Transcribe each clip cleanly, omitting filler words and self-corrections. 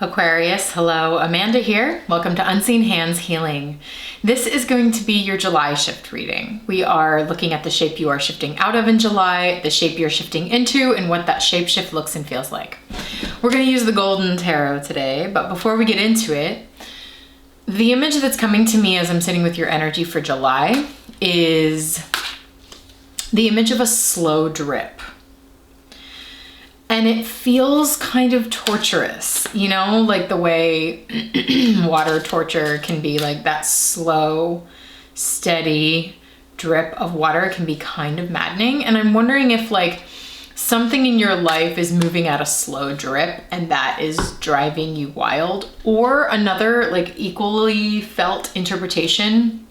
Aquarius, hello, Amanda here. Welcome to Unseen Hands Healing. This is going to be your July shift reading. We are looking at the shape you are shifting out of in July, the shape you're shifting into, and what that shape shift looks and feels like. We're going to use the Golden Tarot today, but before we get into it, the image that's coming to me as I'm sitting with your energy for July is the image of a slow drip. And it feels kind of torturous, you know, like the way water torture can be, like that slow, steady drip of water can be kind of maddening. And I'm wondering if like something in your life is moving at a slow drip and that is driving you wild, or another like equally felt interpretation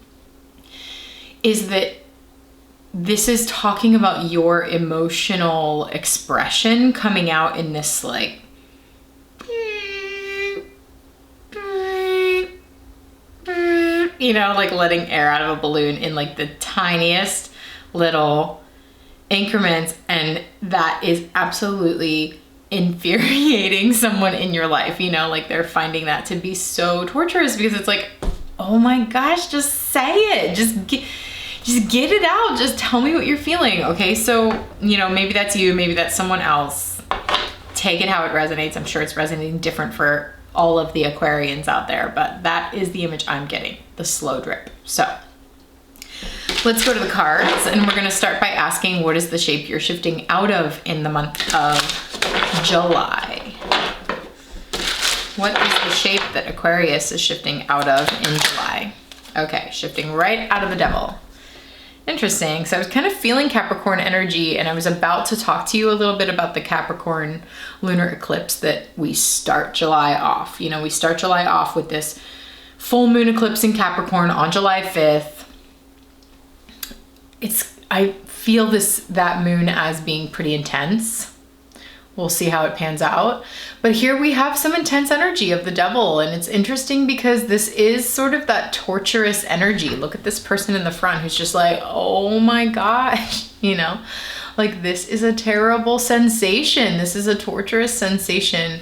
is that this is talking about your emotional expression coming out in this like you know, like letting air out of a balloon in like the tiniest little increments, and that is absolutely infuriating someone in your life, you know, like they're finding that to be so torturous because it's like, oh my gosh, just say it, just get it out. Just tell me what you're feeling. Okay, so, you know, maybe that's you, maybe that's someone else. Take it how it resonates. I'm sure it's resonating different for all of the Aquarians out there, but that is the image I'm getting, the slow drip. So let's go to the cards, and we're gonna start by asking, what is the shape you're shifting out of in the month of July? What is the shape that Aquarius is shifting out of in July? Okay, shifting right out of the Devil. Interesting. So I was kind of feeling Capricorn energy, and I was about to talk to you a little bit about the Capricorn lunar eclipse that we start July off. You know, we start July off with this full moon eclipse in Capricorn on July 5th. I feel that moon as being pretty intense. We'll see how it pans out. But here we have some intense energy of the Devil, and it's interesting because this is sort of that torturous energy. Look at this person in the front who's just like, oh my gosh, you know, like this is a terrible sensation. This is a torturous sensation.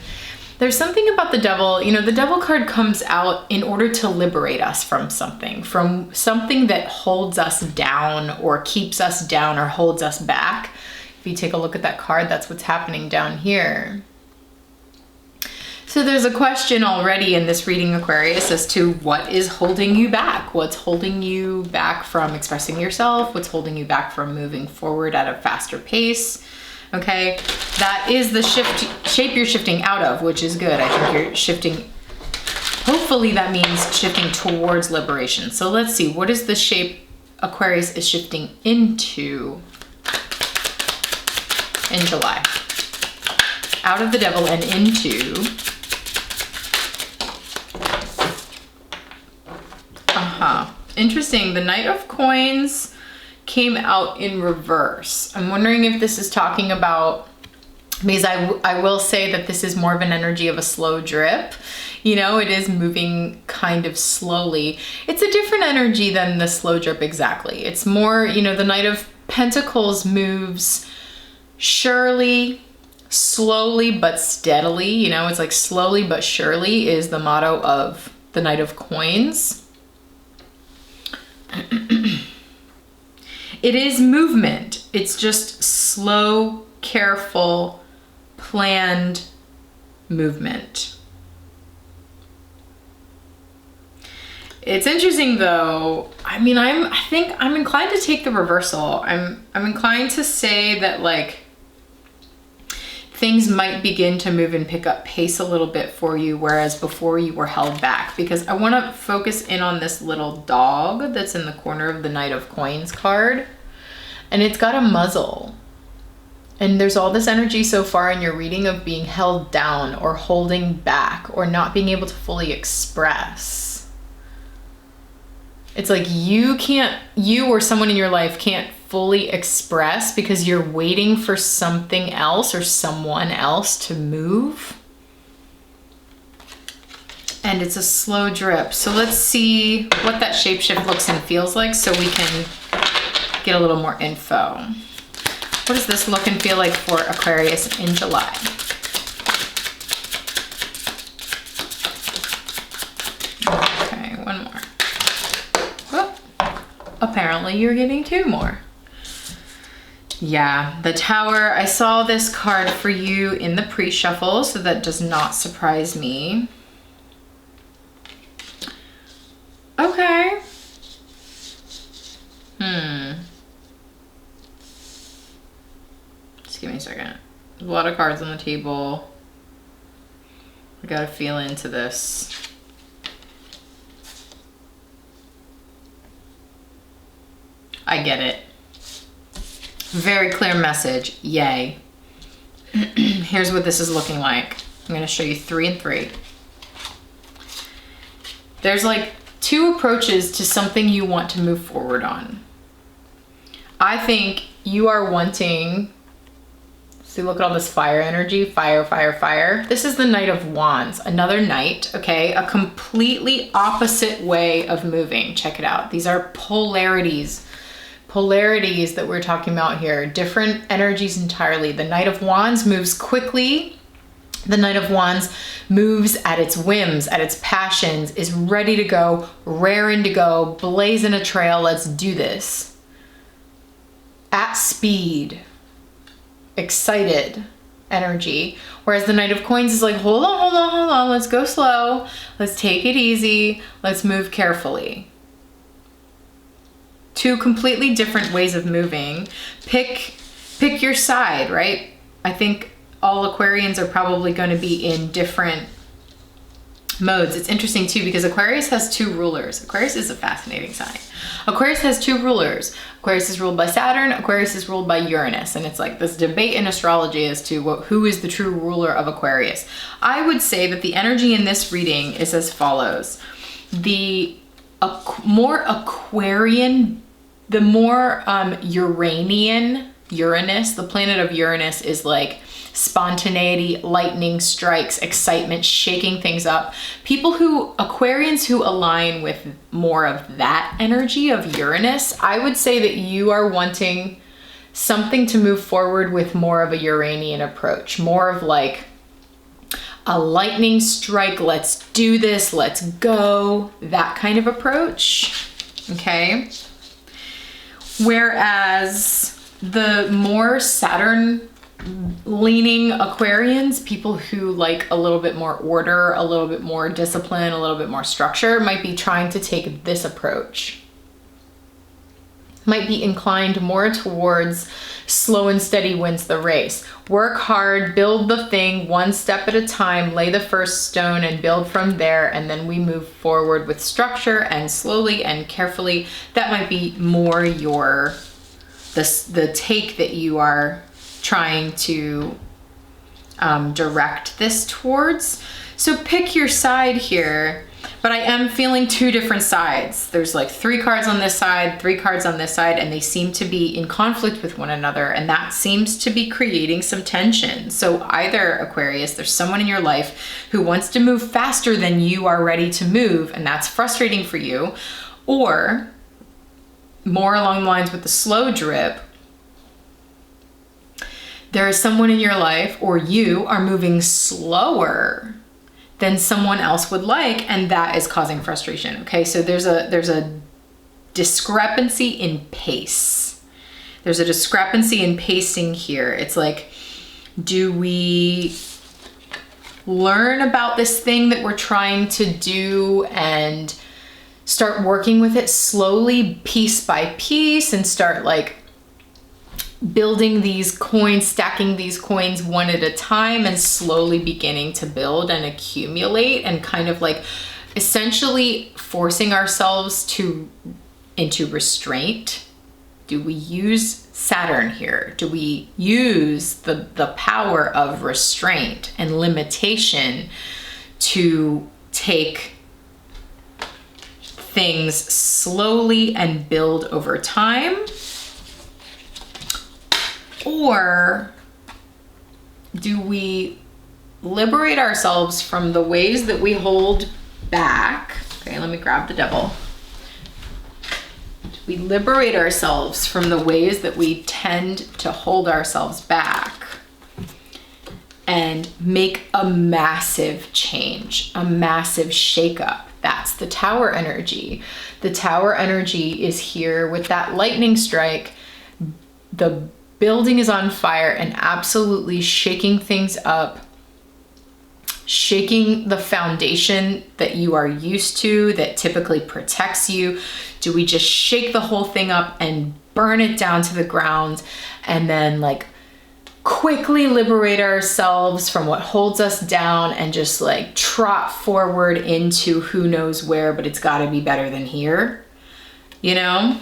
There's something about the Devil, you know, the Devil card comes out in order to liberate us from something that holds us down or keeps us down or holds us back. If you take a look at that card, that's what's happening down here. So there's a question already in this reading, Aquarius, as to what is holding you back. What's holding you back from expressing yourself? What's holding you back from moving forward at a faster pace? Okay, that is the shape you're shifting out of, which is good. I think you're shifting, hopefully that means shifting towards liberation. So let's see, what is the shape Aquarius is shifting into in July? Out of the Devil and into interesting. The Knight of Coins came out in reverse. I'm wondering if this is talking about, because I will say that this is more of an energy of a slow drip. You know, it is moving kind of slowly. It's a different energy than the slow drip exactly. It's more, you know, the Knight of Pentacles moves surely, slowly but steadily. You know, it's like slowly but surely is the motto of the Knight of Coins. It is movement. It's just slow, careful, planned movement. It's interesting though. I mean, I think I'm inclined to take the reversal. I'm inclined to say that like things might begin to move and pick up pace a little bit for you, whereas before you were held back, because I want to focus in on this little dog that's in the corner of the Knight of Coins card, and it's got a muzzle. And there's all this energy so far in your reading of being held down or holding back or not being able to fully express. It's like you or someone in your life can't fully express because you're waiting for something else or someone else to move. And it's a slow drip. So let's see what that shapeshift looks and feels like so we can get a little more info. What does this look and feel like for Aquarius in July? apparently you're getting 2 more. Yeah, the Tower. I saw this card for you in the pre-shuffle, so that does not surprise me. Okay. Just give me a second. There's a lot of cards on the table. I gotta feel into this. I get it. Very clear message. Yay. Here's what this is looking like. I'm gonna show you 3 and 3. There's like 2 approaches to something you want to move forward on. I think you are wanting, see, look at all this fire energy, fire, fire, fire. This is the Knight of Wands, another knight, okay? A completely opposite way of moving. Check it out. These are polarities that we're talking about here. Different energies entirely. The Knight of Wands moves quickly. The Knight of Wands moves at its whims, at its passions, is ready to go, raring to go, blazing a trail, let's do this. At speed, excited energy. Whereas the Knight of Coins is like, hold on, hold on, hold on, let's go slow, let's take it easy, let's move carefully. 2 completely different ways of moving. Pick your side, right? I think all Aquarians are probably going to be in different modes. It's interesting too because Aquarius has 2 rulers. Aquarius is a fascinating sign. Aquarius has 2 rulers. Aquarius is ruled by Saturn, Aquarius is ruled by Uranus, and it's like this debate in astrology as to who is the true ruler of Aquarius. I would say that the energy in this reading is as follows. The more Aquarian, the more Uranian, Uranus, the planet of Uranus is like spontaneity, lightning strikes, excitement, shaking things up. Aquarians who align with more of that energy of Uranus, I would say that you are wanting something to move forward with more of a Uranian approach, more of like a lightning strike, let's do this, let's go, that kind of approach, okay? Whereas the more Saturn leaning Aquarians, people who like a little bit more order, a little bit more discipline, a little bit more structure, might be trying to take this approach. Might be inclined more towards slow and steady wins the race. Work hard, build the thing one step at a time, lay the first stone and build from there, and then we move forward with structure and slowly and carefully. That might be more the take that you are trying to direct this towards. So pick your side here, but I am feeling 2 different sides. There's like 3 cards on this side, 3 cards on this side, and they seem to be in conflict with one another, and that seems to be creating some tension. So either, Aquarius, there's someone in your life who wants to move faster than you are ready to move, and that's frustrating for you, or more along the lines with the slow drip, there is someone in your life, or you are moving slower than someone else would like, and that is causing frustration. Okay, so there's a discrepancy in pace. There's a discrepancy in pacing here. It's like, do we learn about this thing that we're trying to do and start working with it slowly, piece by piece, and start like building these coins, stacking these coins one at a time, and slowly beginning to build and accumulate, and kind of like essentially forcing ourselves into restraint? Do we use Saturn here? Do we use the power of restraint and limitation to take things slowly and build over time? Or do we liberate ourselves from the ways that we hold back? Okay, let me grab the Devil. Do we liberate ourselves from the ways that we tend to hold ourselves back and make a massive change, a massive shakeup That's the Tower energy. The Tower energy is here with that lightning strike. The building is on fire and absolutely shaking things up, shaking the foundation that you are used to, that typically protects you. Do we just shake the whole thing up and burn it down to the ground, and then like quickly liberate ourselves from what holds us down and just like trot forward into who knows where, but it's got to be better than here, you know?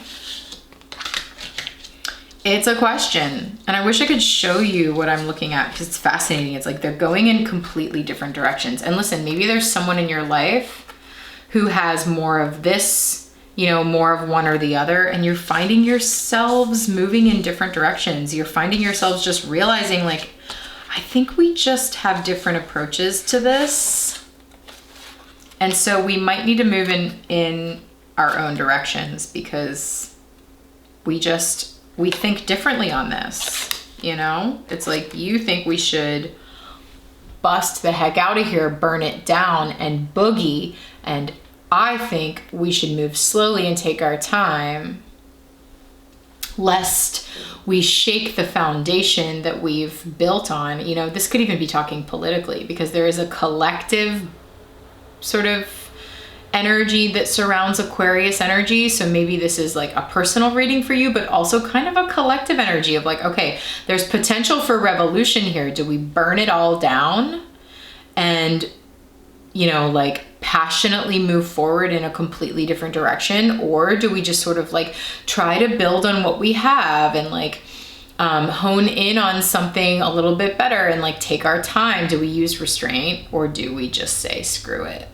It's a question. And I wish I could show you what I'm looking at, because it's fascinating. It's like they're going in completely different directions. And listen, maybe there's someone in your life who has more of this, you know, more of one or the other, and you're finding yourselves moving in different directions. You're finding yourselves just realizing like, I think we just have different approaches to this. And so we might need to move in our own directions, because we think differently on this, you know? It's like you think we should bust the heck out of here, burn it down and boogie, and I think we should move slowly and take our time, lest we shake the foundation that we've built on. You know, this could even be talking politically, because there is a collective sort of energy that surrounds Aquarius energy. So maybe this is like a personal reading for you, but also kind of a collective energy of like, okay, there's potential for revolution here. Do we burn it all down and, you know, like passionately move forward in a completely different direction? Or do we just sort of like try to build on what we have and like hone in on something a little bit better and like take our time? Do we use restraint, or do we just say, screw it?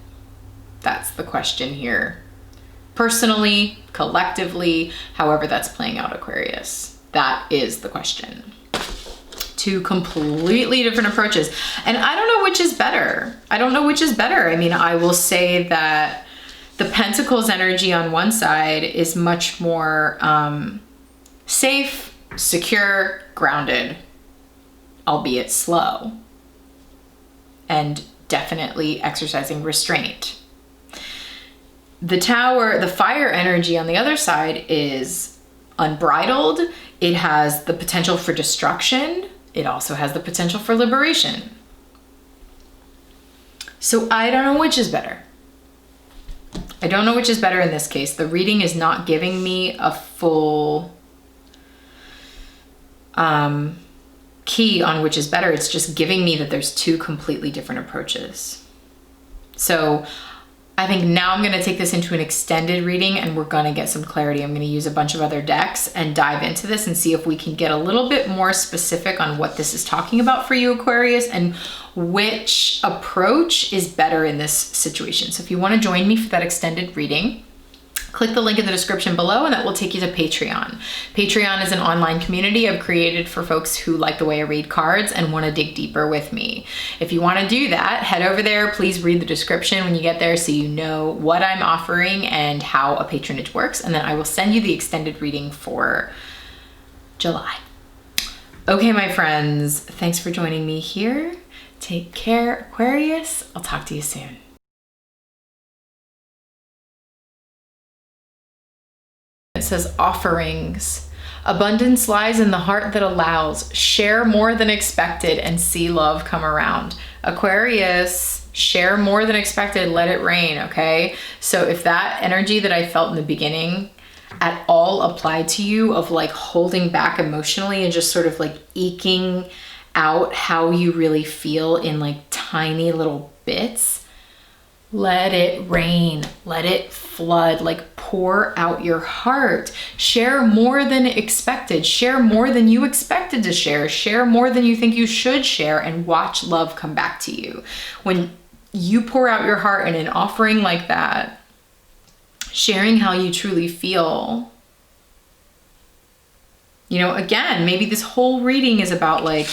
That's the question here. Personally, collectively, however that's playing out, Aquarius. That is the question. Two completely different approaches. And I don't know which is better. I don't know which is better. I mean, I will say that the Pentacles energy on one side is much more safe, secure, grounded, albeit slow, and definitely exercising restraint. The Tower, the fire energy on the other side is unbridled. It has the potential for destruction. It also has the potential for liberation. So I don't know which is better. I don't know which is better in this case. The reading is not giving me a full key on which is better. It's just giving me that there's two completely different approaches. So I think now I'm going to take this into an extended reading, and we're going to get some clarity. I'm going to use a bunch of other decks and dive into this and see if we can get a little bit more specific on what this is talking about for you, Aquarius, and which approach is better in this situation. So if you want to join me for that extended reading, click the link in the description below, and that will take you to Patreon. Patreon is an online community I've created for folks who like the way I read cards and want to dig deeper with me. If you want to do that, head over there. Please read the description when you get there so you know what I'm offering and how a patronage works, and then I will send you the extended reading for July. Okay, my friends, thanks for joining me here. Take care, Aquarius. I'll talk to you soon. It says offerings. Abundance lies in the heart that allows. Share more than expected and see love come around. Aquarius, share more than expected. Let it rain, okay? So if that energy that I felt in the beginning at all applied to you of like holding back emotionally and just sort of like eking out how you really feel in like tiny little bits, let it rain, let it flood, like pour out your heart. Share more than expected. Share more than you expected to share. Share more than you think you should share, and watch love come back to you. When you pour out your heart in an offering like that, sharing how you truly feel, you know, again, maybe this whole reading is about like,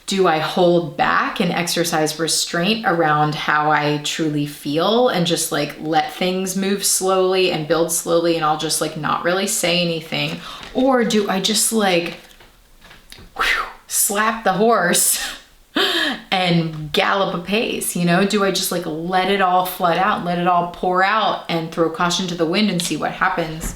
do I hold back and exercise restraint around how I truly feel and just like let things move slowly and build slowly, and I'll just like not really say anything? Or do I just like slap the horse and and gallop apace? You know, do I just like let it all flood out, let it all pour out and throw caution to the wind and see what happens?